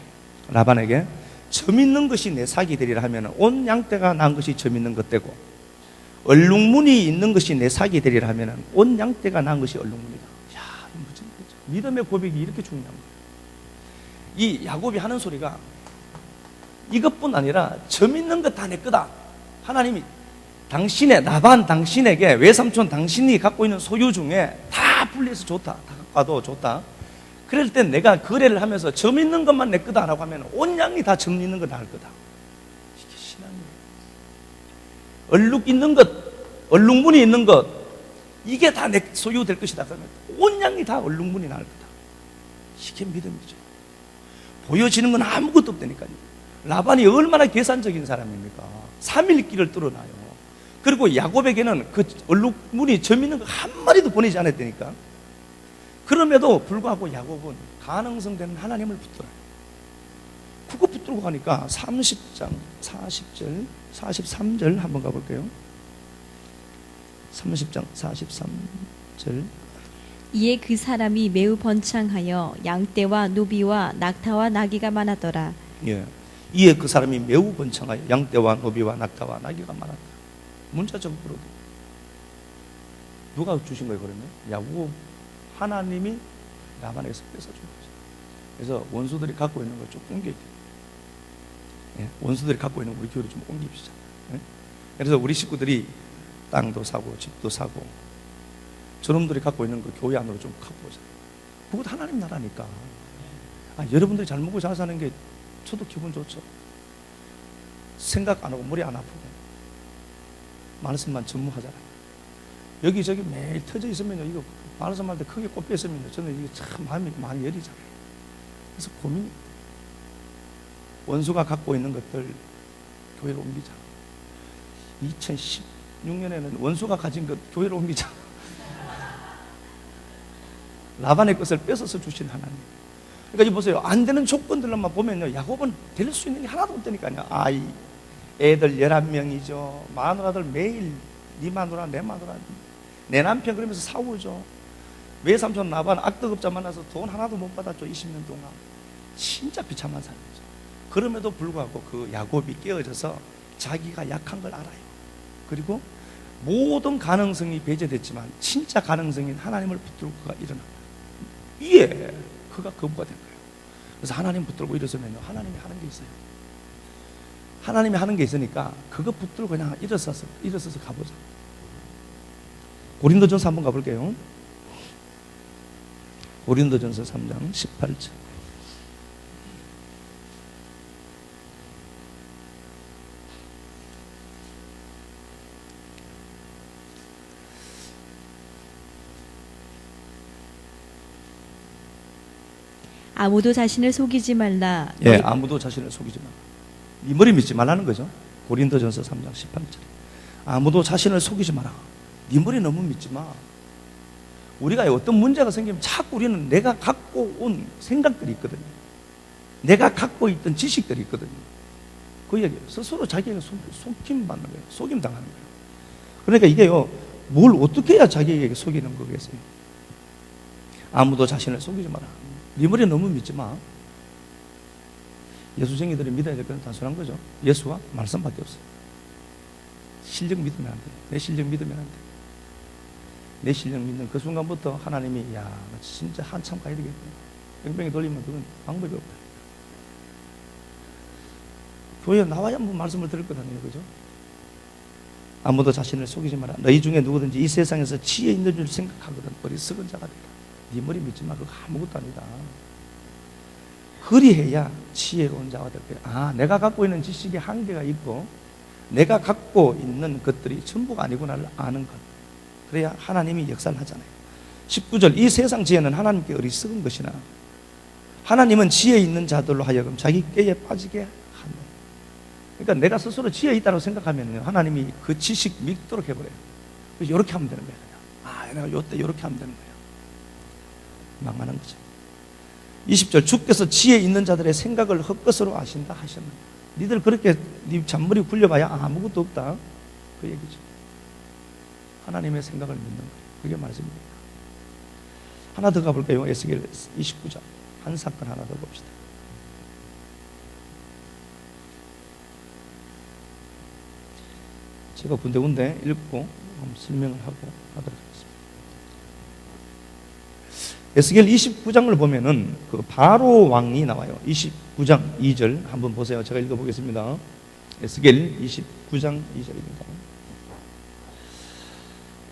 라반에게 점 있는 것이 내 sak이 되리라 하면 온 양떼가 난 것이 점 있는 것 되고, 얼룩무늬 있는 것이 내 sak이 되리라 하면 온 양떼가 난 것이 얼룩무늬다. 야, 이거 무슨 거죠? 믿음의 고백이 이렇게 중요한 거예요. 이 야곱이 하는 소리가 이것뿐 아니라 점 있는 것 다 내 거다. 하나님이 라반 당신에게 외삼촌 당신이 갖고 있는 소유 중에 다 분리해서 좋다. 다 갖고 와도 좋다. 그럴 땐 내가 거래를 하면서 점 있는 것만 내 거다라고 하면 온 양이 다 점 있는 거 다 할 거다. 이게 신앙이에요. 얼룩 있는 것, 얼룩무늬 있는 것, 이게 다 내 소유 될 것이다. 그러면 온 양이 다 얼룩무늬 나을 거다. 이게 믿음이죠. 보여지는 건 아무것도 없다니까요. 라반이 얼마나 계산적인 사람입니까? 3일 길을 뚫어놔요. 그리고 야곱에게는 그 얼룩무늬 점 있는 거 한 마리도 보내지 않았다니까. 그럼에도 불구하고 야곱은 가능성 되는 하나님을 붙들어요. 그거 붙들고 가니까 30장 40절 43절 한번 가볼게요. 30장 43절. 이에 그 사람이 매우 번창하여 양떼와 노비와 낙타와 나귀가 많았더라. 예. 이에 그 사람이 매우 번창하여 양떼와 노비와 낙타와 나귀가 많았다. 문자적으로도 누가 주신 거예요? 그러면 야곱 하나님이 라반에게서 뺏어준 거죠. 그래서 원수들이 갖고 있는 걸 좀 옮겨야 돼요. 예. 원수들이 갖고 있는 우리 교회로 좀 옮깁시다. 예. 그래서 우리 식구들이 땅도 사고 집도 사고 저놈들이 갖고 있는 그 교회 안으로 좀 갖고 오자. 그것도 하나님 나라니까. 여러분들이 잘 먹고 잘 사는 게 저도 기분 좋죠. 생각 안 하고 머리 안 아프고 말씀만 전무하잖아요. 여기저기 매일 터져 있으면요, 이거 말씀할 때 크게 꼽혀 있으면요, 저는 이게 참 마음이 많이 열리잖아요. 그래서 고민입니다. 원수가 갖고 있는 것들 교회로 옮기자. 2016년에는 원수가 가진 것 교회로 옮기자. 라반의 것을 뺏어서 주신 하나님. 그러니까 이 보세요. 안 되는 조건들만 보면요, 야곱은 될 수 있는 게 하나도 없다니까요. 아이, 애들 11명이죠. 마누라들 매일 네 마누라 내 마누라 내 남편 그러면서 싸우죠. 외삼촌 라반 악덕업자 만나서 돈 하나도 못 받았죠. 20년 동안. 진짜 비참한 사람이죠. 그럼에도 불구하고 그 야곱이 깨어져서 자기가 약한 걸 알아요. 그리고 모든 가능성이 배제됐지만 진짜 가능성인 하나님을 붙들고 그가 일어납니다. 이에 그가 거부가 된 거예요. 그래서 하나님 붙들고 일어서면요, 하나님이 하는 게 있어요. 하나님이 하는 게 있으니까 그거 붙들고 그냥 일어서서 가보자. 고린도전서 한번 가볼게요. 고린도전서 3장 18절. 아무도 자신을 속이지 말라. 예, 아무도 자신을 속이지 말라. 네 머리 믿지 말라는 거죠. 고린도전서 3장 18절. 아무도 자신을 속이지 마라. 네 머리 너무 믿지 마. 우리가 어떤 문제가 생기면 자꾸 우리는 내가 갖고 온 생각들이 있거든요. 내가 갖고 있던 지식들이 있거든요. 그 얘기예요. 스스로 자기에게 속임받는 거예요. 속임당하는 거예요. 그러니까 이게요, 뭘 어떻게 해야 자기에게 속이는 거겠어요? 아무도 자신을 속이지 마라. 네 머리 너무 믿지 마. 예수쟁이들이 믿어야 될 건 단순한 거죠. 예수와 말씀밖에 없어요. 실력 믿으면 안 돼. 내 실력 믿으면 안 돼. 내 실력 믿는 그 순간부터 하나님이 야, 진짜 한참 가야 되겠네. 뺑뺑이 돌리면 그건 방법이 없다. 교회에 나와야 한번 말씀을 들을 거잖아요. 그죠? 아무도 자신을 속이지 마라. 너희 중에 누구든지 이 세상에서 지혜 있는 줄 생각하거든 어리석은 자가 되라. 네 머리 믿지 마. 그거 아무것도 아니다. 그리해야 지혜로운 자가 될 거야. 아, 내가 갖고 있는 지식에 한계가 있고 내가 갖고 있는 것들이 전부가 아니구나를 아는 것. 그래야 하나님이 역사를 하잖아요. 19절. 이 세상 지혜는 하나님께 어리석은 것이나 하나님은 지혜 있는 자들로 하여금 자기 꾀에 빠지게 한다. 그러니까 내가 스스로 지혜 있다고 생각하면 하나님이 그 지식 믿도록 해버려요. 그래서 이렇게 하면 되는 거예요. 아, 내가 요때 이렇게 하면 되는 거예요. 망하는 거죠. 20절. 주께서 지혜 있는 자들의 생각을 헛것으로 아신다 하셨는데, 니들 그렇게 네 잔머리 굴려봐야 아무것도 없다. 그 얘기죠. 하나님의 생각을 믿는 거예요. 그게 말씀입니다. 하나 더 가볼까요? 에스겔 29장. 한 사건 하나 더 봅시다. 제가 군데군데 읽고 설명을 하고 하도록 하겠습니다. 에스겔 29장을 보면은 그 바로 왕이 나와요. 29장 2절 한번 보세요. 제가 읽어보겠습니다. 에스겔 29장 2절입니다.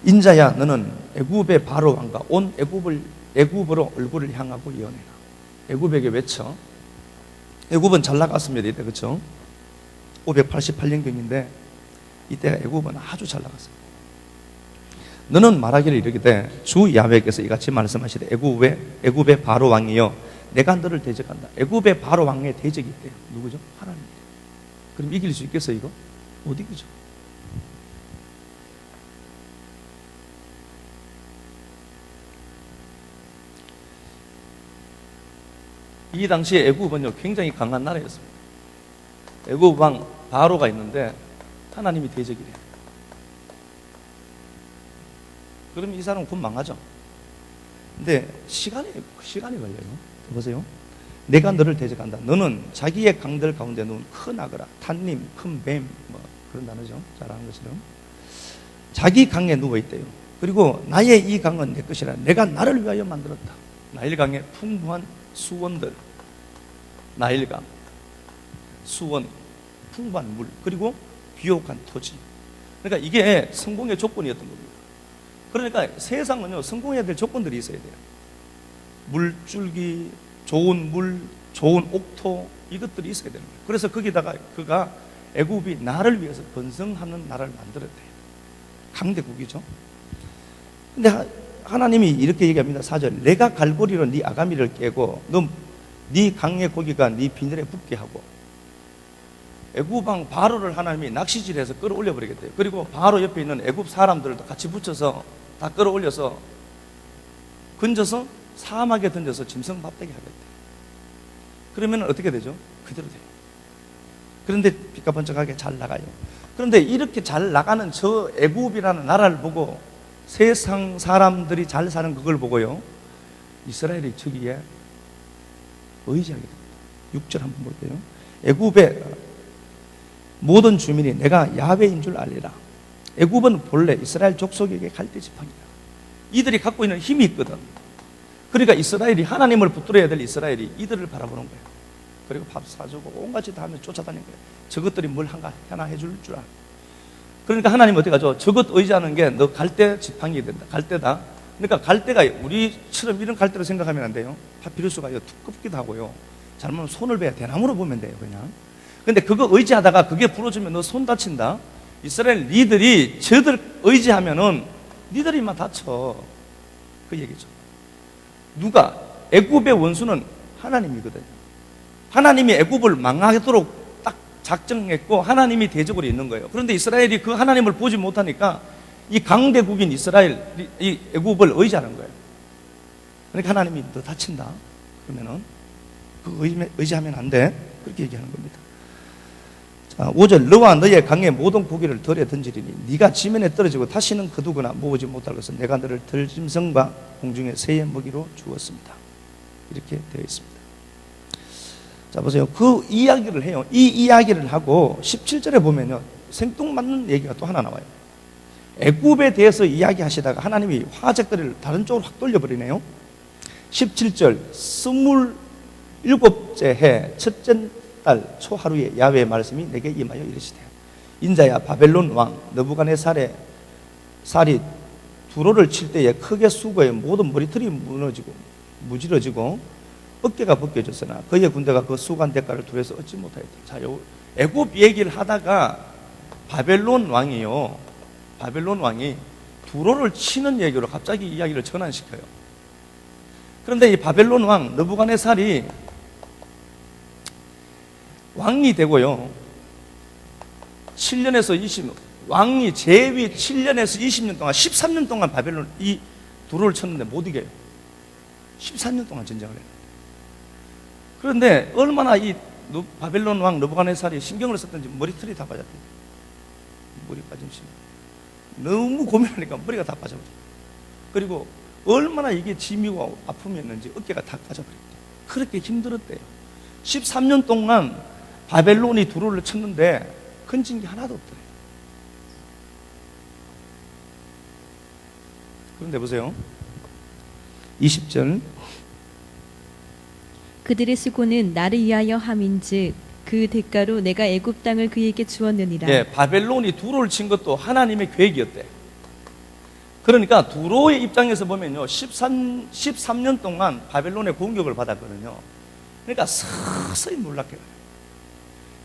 인자야, 너는 애굽의 바로 왕과 온 애굽으로 얼굴을 향하고 예언해라. 애굽에게 외쳐. 애굽은 잘 나갔습니다. 이때 그렇죠? 588년경인데 이때 애굽은 아주 잘 나갔어요. 너는 말하기를 이르기되 주 야훼께서 이같이 말씀하시되 애굽의 바로 왕이여 내가 너를 대적한다. 애굽의 바로 왕의 대적이 있대요. 누구죠? 하나님. 그럼 이길 수 있겠어요 이거? 못 이기죠. 이 당시에 애굽은요 굉장히 강한 나라였습니다. 애굽 왕 바로가 있는데 하나님이 대적이래요. 그럼 이 사람은 곧 망하죠. 근데 시간이 걸려요. 보세요. 내가 너를 대적한다. 너는 자기의 강들 가운데 놓은 큰 아그라, 탄님, 큰 뱀, 뭐 그런 단어죠. 잘 아는 것처럼. 자기 강에 누워있대요. 그리고 나의 이 강은 내 것이라. 내가 나를 위하여 만들었다. 나일강에 풍부한 수원들, 나일강, 수원, 풍부한 물, 그리고 비옥한 토지. 그러니까 이게 성공의 조건이었던 겁니다. 그러니까 세상은요 성공해야 될 조건들이 있어야 돼요. 물줄기, 좋은 물, 좋은 옥토, 이것들이 있어야 되는 거예요. 그래서 거기다가 그가 애굽이 나를 위해서 번성하는 나라를 만들었대요. 강대국이죠. 근데 하나님이 이렇게 얘기합니다. 4절, 내가 갈고리로 네 아가미를 깨고 네 강의 고기가 네 비늘에 붙게 하고. 애굽 왕 바로를 하나님이 낚시질해서 끌어올려 버리겠대요. 그리고 바로 옆에 있는 애굽 사람들도 같이 붙여서 다 끌어올려서 건져서 사막에 던져서 짐승 밥되게 하겠대요. 그러면 어떻게 되죠? 그대로 돼요. 그런데 빛가번쩍하게 잘 나가요. 그런데 이렇게 잘 나가는 저 애굽이라는 나라를 보고 세상 사람들이 잘 사는 그걸 보고요 이스라엘이 저기에 의지하게 됩니다. 6절 한번 볼게요. 애굽의 모든 주민이 내가 야훼인 줄 알리라. 애굽은 본래 이스라엘 족속에게 갈대 지팡이다. 이들이 갖고 있는 힘이 있거든. 그러니까 이스라엘이 하나님을 붙들어야 될 이스라엘이 이들을 바라보는 거예요. 그리고 밥 사주고 온갖 짓 다 하면 쫓아다니는 거예요. 저것들이 뭘 하나 해줄 줄 알아. 그러니까 하나님은 어떻게 하죠? 저것 의지하는 게 너 갈대 지팡이 된다. 갈대다. 그러니까 갈대가 우리처럼 이런 갈대로 생각하면 안 돼요. 파피루스가 두껍기도 하고요. 잘못하면 손을 베야 대나무로 보면 돼요, 그냥. 근데 그거 의지하다가 그게 부러지면 너 손 다친다. 이스라엘 니들이 저들 의지하면은 니들이만 다쳐. 그 얘기죠. 누가? 애굽의 원수는 하나님이거든요. 하나님이 애굽을 망하도록 딱 작정했고 하나님이 대적으로 있는 거예요. 그런데 이스라엘이 그 하나님을 보지 못하니까 이 강대국인 이스라엘, 이 애굽을 의지하는 거예요. 그러니까 하나님이 너 다친다. 그러면은 그 의지하면 안 돼. 그렇게 얘기하는 겁니다. 자, 5절, 너와 너의 강의 모든 고기를 덜에 던지리니 네가 지면에 떨어지고 다시는 거두거나 모으지 못할 것은 내가 너를 들짐승과 공중의 새의 먹이로 주었습니다. 이렇게 되어 있습니다. 자, 보세요. 그 이야기를 해요. 이 이야기를 하고 17절에 보면요 생뚱맞는 얘기가 또 하나 나와요. 애굽에 대해서 이야기하시다가 하나님이 화제거리를 다른 쪽으로 확 돌려버리네요. 17절, 27째 해 첫째 달 초하루에 야훼의 말씀이 내게 임하여 이르시되 인자야 바벨론 왕 느부갓네살의 살이 두로를 칠 때에 크게 수고해 모든 머리털이 무질러지고 어깨가 벗겨졌으나 그의 군대가 그 수고한 대가를 둘에서 얻지 못하였다. 자, 애굽 얘기를 하다가 바벨론 왕이 두로를 치는 얘기로 갑자기 이야기를 전환시켜요. 그런데 이 바벨론 왕 느부갓네살이 왕이 되고요 7년에서 20년 왕이 재위 7년에서 20년 동안 13년 동안 바벨론 이 두로를 쳤는데 못 이겨요. 14년 동안 전쟁을 해요. 그런데 얼마나 이 바벨론 왕 느부갓네살이 신경을 썼던지 머리털이 다 빠졌대요. 머리 빠짐 심해. 너무 고민하니까 머리가 다 빠져버려요. 그리고 얼마나 이게 짐이고 아픔이었는지 어깨가 다 빠져버렸대요. 그렇게 힘들었대요. 13년 동안 바벨론이 두로를 쳤는데 건진 게 하나도 없더래요. 그런데 보세요. 20절, 그들의 수고는 나를 위하여 함인즉 그 대가로 내가 애굽 땅을 그에게 주었느니라. 예, 바벨론이 두로를 친 것도 하나님의 계획이었대. 그러니까 두로의 입장에서 보면요 13년 동안 바벨론의 공격을 받았거든요. 그러니까 서서히 몰락해 가요.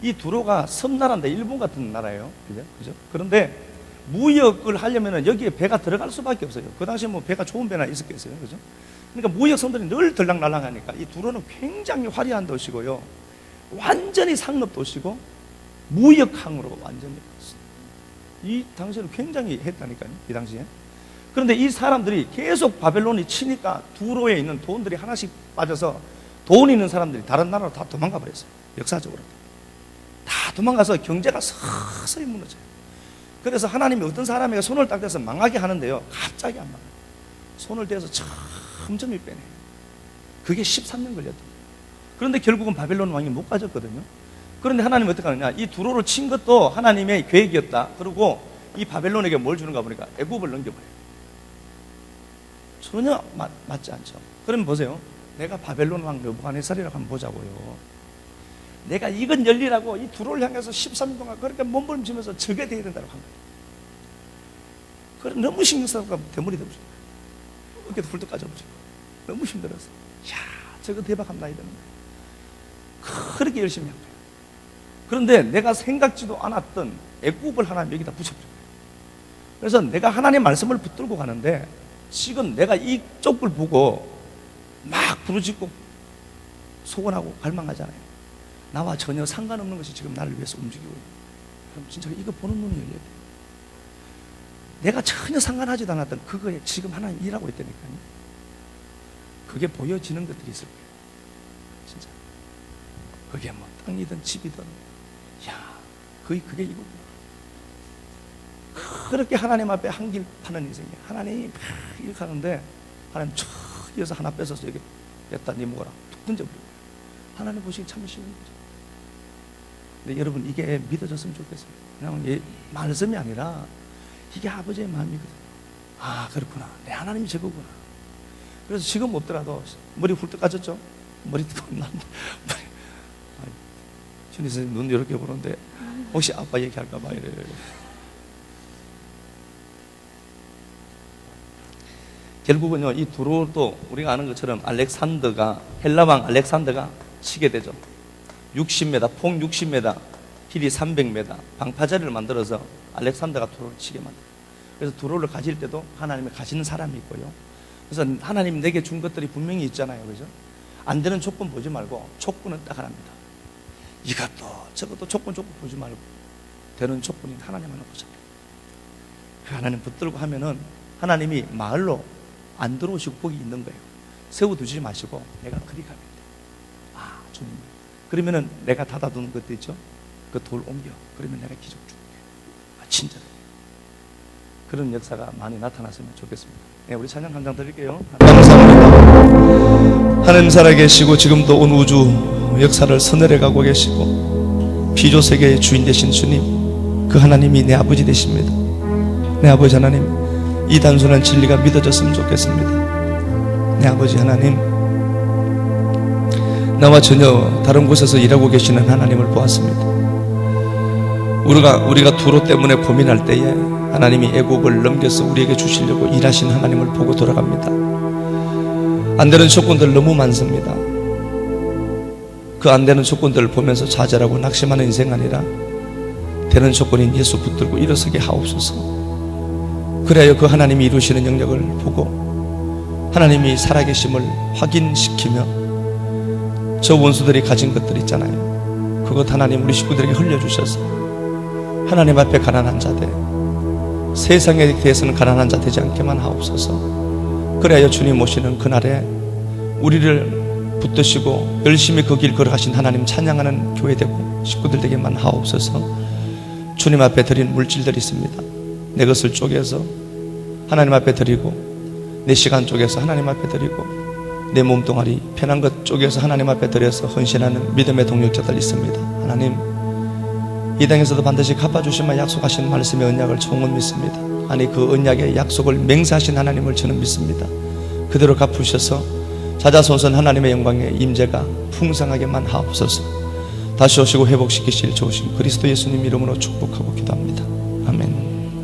이 두로가 섬나라인데 일본 같은 나라예요. 그죠? 그런데 무역을 하려면 여기에 배가 들어갈 수밖에 없어요. 그 당시에 뭐 배가 좋은 배나 있었겠어요. 그죠? 그러니까 무역 선들이 늘 들락날락하니까 이 두로는 굉장히 화려한 도시고요. 완전히 상급 도시고 무역항으로 완전히 이 당시에는 굉장히 했다니까요. 이 당시에. 그런데 이 사람들이 계속 바벨론이 치니까 두로에 있는 돈들이 하나씩 빠져서 돈 있는 사람들이 다른 나라로 다 도망가 버렸어요. 역사적으로 다 도망가서 경제가 서서히 무너져요. 그래서 하나님이 어떤 사람에게 손을 딱 대서 망하게 하는데요, 갑자기 안 망해요. 손을 대서 점점이 빼내요. 그게 13년 걸렸던. 그런데 결국은 바벨론 왕이 못 가졌거든요. 그런데 하나님이 어떻게 하느냐, 이 두로를 친 것도 하나님의 계획이었다. 그리고 이 바벨론에게 뭘 주는가 보니까 애굽을 넘겨버려요. 전혀 맞지 않죠. 그러면 보세요. 내가 바벨론 왕 느부갓네살이라고 한번 보자고요. 내가 이건 열리라고 이 두로를 향해서 13년 동안 그렇게 몸부림치면서 절개 되어야 된다고 한 거예요. 그래 너무 신경 쓰다가 대머리 되버리고 어깨도 훌떡 까져버리고 너무 힘들어서 야 저거 대박하면 나야 되는데 그렇게 열심히 한 거예요. 그런데 내가 생각지도 않았던 애굽을 하나님 여기다 붙여버린 거예요. 그래서 내가 하나님의 말씀을 붙들고 가는데 지금 내가 이쪽을 보고 막 부르짖고 소원하고 갈망하잖아요. 나와 전혀 상관없는 것이 지금 나를 위해서 움직이고 있는. 그럼 진짜 이거 보는 눈이 열려야 돼요. 내가 전혀 상관하지도 않았던 그거에 지금 하나님 일하고 있다니까요. 그게 보여지는 것들이 있을 거예요. 진짜. 그게 뭐 땅이든 집이든, 야, 그게 이거구나. 그렇게 하나님 앞에 한 길 파는 인생이에요. 하나님이 막 이렇게 하는데 하나님 촥 이어서 하나 뺏어서 여기 냈다 네 먹어라 툭 던져버려요. 하나님 보시기 참 쉬운 거죠. 근데 여러분 이게 믿어졌으면 좋겠어요. 그냥 말씀이 아니라 이게 아버지의 마음이거든요. 아 그렇구나. 내 하나님이 저거구나. 그래서 지금 없더라도 머리 훌떡 까졌죠? 머리 뜨거운 난 신이 선생님 눈 이렇게 보는데 혹시 아빠 얘기할까 봐 이래요. 결국은요, 이 두로도 우리가 아는 것처럼 헬라왕 알렉산더가 치게 되죠. 60m, 폭 60m, 길이 300m, 방파제를 만들어서 알렉산더가 두로를 치게 만들어요. 그래서 두로를 가질 때도 하나님이 가지는 사람이 있고요. 그래서 하나님 내게 준 것들이 분명히 있잖아요. 그죠? 안 되는 조건 보지 말고 조건은 딱 하나입니다. 이것도 저것도 조건 보지 말고 되는 조건이 하나님 하나 보자. 그 하나님 붙들고 하면은 하나님이 마을로 안 들어오시고 거기 있는 거예요. 세워두지 마시고 내가 그리 가면 돼. 아 주님. 그러면은 내가 닫아두는 것도 있죠. 그 돌 옮겨. 그러면 내가 기적 줄게. 아 친절해. 그런 역사가 많이 나타났으면 좋겠습니다. 네, 우리 찬양 한 장 드릴게요. 감사합니다. 하나님 살아계시고 지금도 온 우주 역사를 서늘해가고 계시고 피조세계의 주인 되신 주님, 그 하나님이 내 아버지 되십니다. 내 아버지 하나님, 이 단순한 진리가 믿어졌으면 좋겠습니다. 내 아버지 하나님, 나와 전혀 다른 곳에서 일하고 계시는 하나님을 보았습니다. 우리가 두로 때문에 고민할 때에 하나님이 애굽을 넘겨서 우리에게 주시려고 일하신 하나님을 보고 돌아갑니다. 안 되는 조건들 너무 많습니다. 그 안 되는 조건들을 보면서 좌절하고 낙심하는 인생 아니라 되는 조건인 예수 붙들고 일어서게 하옵소서. 그래야 그 하나님이 이루시는 영역을 보고 하나님이 살아계심을 확인시키며 저 원수들이 가진 것들 있잖아요. 그것 하나님 우리 식구들에게 흘려주셔서 하나님 앞에 가난한 자들, 세상에 대해서는 가난한 자 되지 않게만 하옵소서. 그래야 주님 오시는 그날에 우리를 붙드시고 열심히 그 길 걸어가신 하나님 찬양하는 교회 되고 식구들 되게만 하옵소서. 주님 앞에 드린 물질들이 있습니다. 내 것을 쪼개서 하나님 앞에 드리고, 내 시간 쪼개서 하나님 앞에 드리고, 내 몸뚱아리 편한 것 쪼개서 하나님 앞에 드려서 헌신하는 믿음의 동력자들 있습니다. 하나님, 이 땅에서도 반드시 갚아주시면 약속하신 말씀의 언약을 총은 믿습니다. 아니 그 언약의 약속을 맹세하신 하나님을 저는 믿습니다. 그대로 갚으셔서 자자손손 하나님의 영광의 임재가 풍성하게만 하옵소서. 다시 오시고 회복시키실 좋으신 그리스도 예수님 이름으로 축복하고 기도합니다. 아멘.